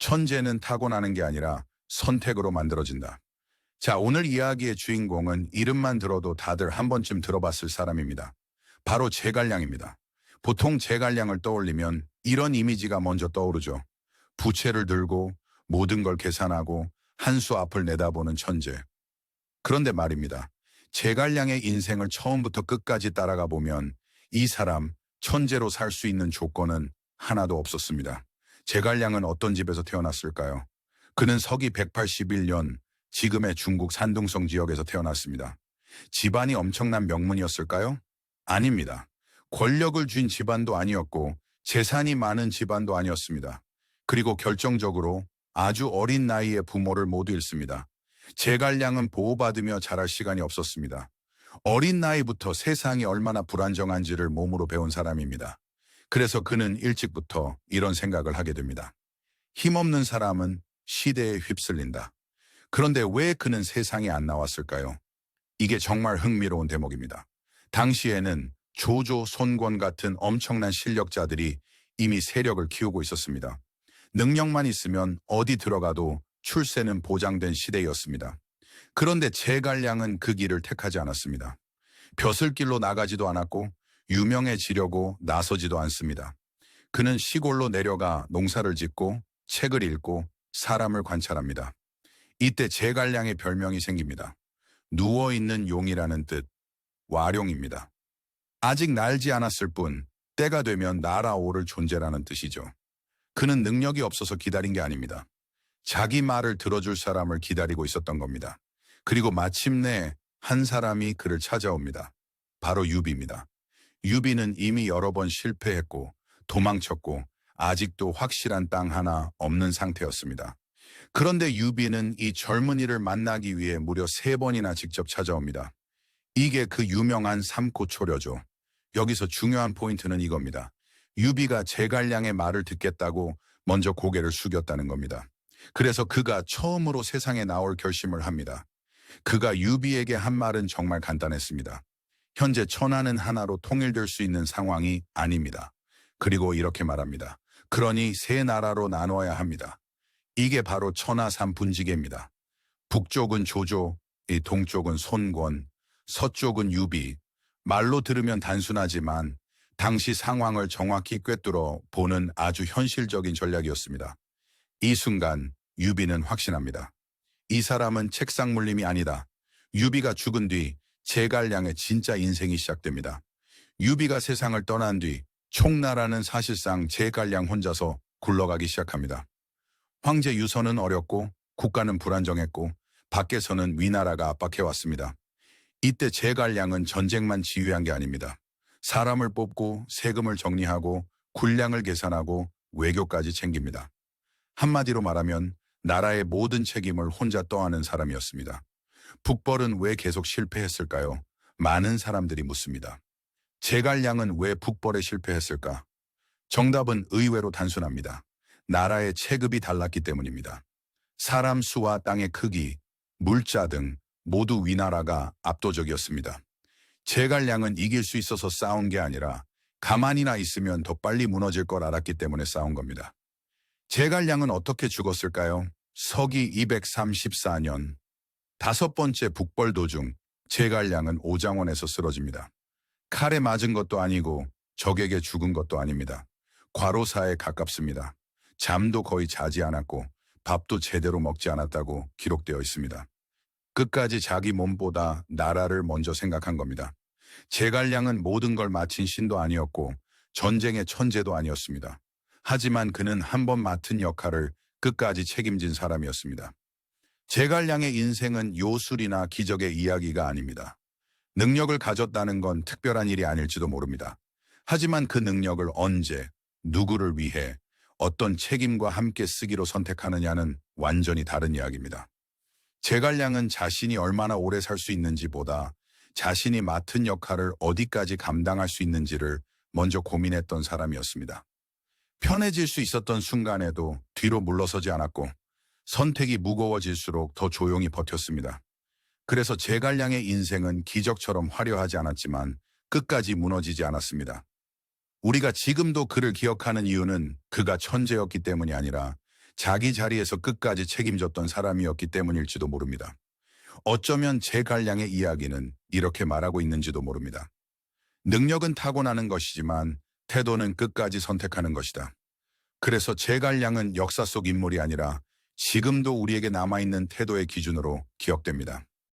천재는 타고나는 게 아니라 선택으로 만들어진다. 자, 오늘 이야기의 주인공은 이름만 들어도 다들 한 번쯤 들어봤을 사람입니다. 바로 제갈량입니다. 보통 제갈량을 떠올리면 이런 이미지가 먼저 떠오르죠. 부채를 들고 모든 걸 계산하고 한 수 앞을 내다보는 천재. 그런데 말입니다. 제갈량의 인생을 처음부터 끝까지 따라가 보면 이 사람 천재로 살 수 있는 조건은 하나도 없었습니다. 제갈량은 어떤 집에서 태어났을까요? 그는 서기 181년 지금의 중국 산둥성 지역에서 태어났습니다. 집안이 엄청난 명문이었을까요? 아닙니다. 권력을 쥔 집안도 아니었고 재산이 많은 집안도 아니었습니다. 그리고 결정적으로 아주 어린 나이에 부모를 모두 잃습니다. 제갈량은 보호받으며 자랄 시간이 없었습니다. 어린 나이부터 세상이 얼마나 불안정한지를 몸으로 배운 사람입니다. 그래서 그는 일찍부터 이런 생각을 하게 됩니다. 힘없는 사람은 시대에 휩쓸린다. 그런데 왜 그는 세상에 안 나왔을까요? 이게 정말 흥미로운 대목입니다. 당시에는 조조, 손권 같은 엄청난 실력자들이 이미 세력을 키우고 있었습니다. 능력만 있으면 어디 들어가도 출세는 보장된 시대였습니다. 그런데 제갈량은 그 길을 택하지 않았습니다. 벼슬길로 나가지도 않았고 유명해지려고 나서지도 않습니다. 그는 시골로 내려가 농사를 짓고 책을 읽고 사람을 관찰합니다. 이때 제갈량의 별명이 생깁니다. 누워있는 용이라는 뜻, 와룡입니다. 아직 날지 않았을 뿐 때가 되면 날아오를 존재라는 뜻이죠. 그는 능력이 없어서 기다린 게 아닙니다. 자기 말을 들어줄 사람을 기다리고 있었던 겁니다. 그리고 마침내 한 사람이 그를 찾아옵니다. 바로 유비입니다. 유비는 이미 여러 번 실패했고 도망쳤고 아직도 확실한 땅 하나 없는 상태였습니다. 그런데 유비는 이 젊은이를 만나기 위해 무려 3번이나 직접 찾아옵니다. 이게 그 유명한 삼고초려죠. 여기서 중요한 포인트는 이겁니다. 유비가 제갈량의 말을 듣겠다고 먼저 고개를 숙였다는 겁니다. 그래서 그가 처음으로 세상에 나올 결심을 합니다. 그가 유비에게 한 말은 정말 간단했습니다. 현재 천하는 하나로 통일될 수 있는 상황이 아닙니다. 그리고 이렇게 말합니다. 그러니 세 나라로 나눠야 합니다. 이게 바로 천하 삼분지계입니다. 북쪽은 조조, 이 동쪽은 손권, 서쪽은 유비. 말로 들으면 단순하지만 당시 상황을 정확히 꿰뚫어 보는 아주 현실적인 전략이었습니다. 이 순간 유비는 확신합니다. 이 사람은 책상 물림이 아니다. 유비가 죽은 뒤 제갈량의 진짜 인생이 시작됩니다. 유비가 세상을 떠난 뒤 총나라는 사실상 제갈량 혼자서 굴러가기 시작합니다. 황제 유선은 어렵고 국가는 불안정했고 밖에서는 위나라가 압박해왔습니다. 이때 제갈량은 전쟁만 지휘한 게 아닙니다. 사람을 뽑고 세금을 정리하고 군량을 계산하고 외교까지 챙깁니다. 한마디로 말하면 나라의 모든 책임을 혼자 떠안은 사람이었습니다. 북벌은 왜 계속 실패했을까요? 많은 사람들이 묻습니다. 제갈량은 왜 북벌에 실패했을까? 정답은 의외로 단순합니다. 나라의 체급이 달랐기 때문입니다. 사람 수와 땅의 크기, 물자 등 모두 위나라가 압도적이었습니다. 제갈량은 이길 수 있어서 싸운 게 아니라 가만히나 있으면 더 빨리 무너질 걸 알았기 때문에 싸운 겁니다. 제갈량은 어떻게 죽었을까요? 서기 234년 5번째 북벌 도중 제갈량은 오장원에서 쓰러집니다. 칼에 맞은 것도 아니고 적에게 죽은 것도 아닙니다. 과로사에 가깝습니다. 잠도 거의 자지 않았고 밥도 제대로 먹지 않았다고 기록되어 있습니다. 끝까지 자기 몸보다 나라를 먼저 생각한 겁니다. 제갈량은 모든 걸 마친 신도 아니었고 전쟁의 천재도 아니었습니다. 하지만 그는 한 번 맡은 역할을 끝까지 책임진 사람이었습니다. 제갈량의 인생은 요술이나 기적의 이야기가 아닙니다. 능력을 가졌다는 건 특별한 일이 아닐지도 모릅니다. 하지만 그 능력을 언제, 누구를 위해, 어떤 책임과 함께 쓰기로 선택하느냐는 완전히 다른 이야기입니다. 제갈량은 자신이 얼마나 오래 살 수 있는지보다 자신이 맡은 역할을 어디까지 감당할 수 있는지를 먼저 고민했던 사람이었습니다. 편해질 수 있었던 순간에도 뒤로 물러서지 않았고 선택이 무거워질수록 더 조용히 버텼습니다. 그래서 제갈량의 인생은 기적처럼 화려하지 않았지만 끝까지 무너지지 않았습니다. 우리가 지금도 그를 기억하는 이유는 그가 천재였기 때문이 아니라 자기 자리에서 끝까지 책임졌던 사람이었기 때문일지도 모릅니다. 어쩌면 제갈량의 이야기는 이렇게 말하고 있는지도 모릅니다. 능력은 타고나는 것이지만 태도는 끝까지 선택하는 것이다. 그래서 제갈량은 역사 속 인물이 아니라 지금도 우리에게 남아있는 태도의 기준으로 기억됩니다.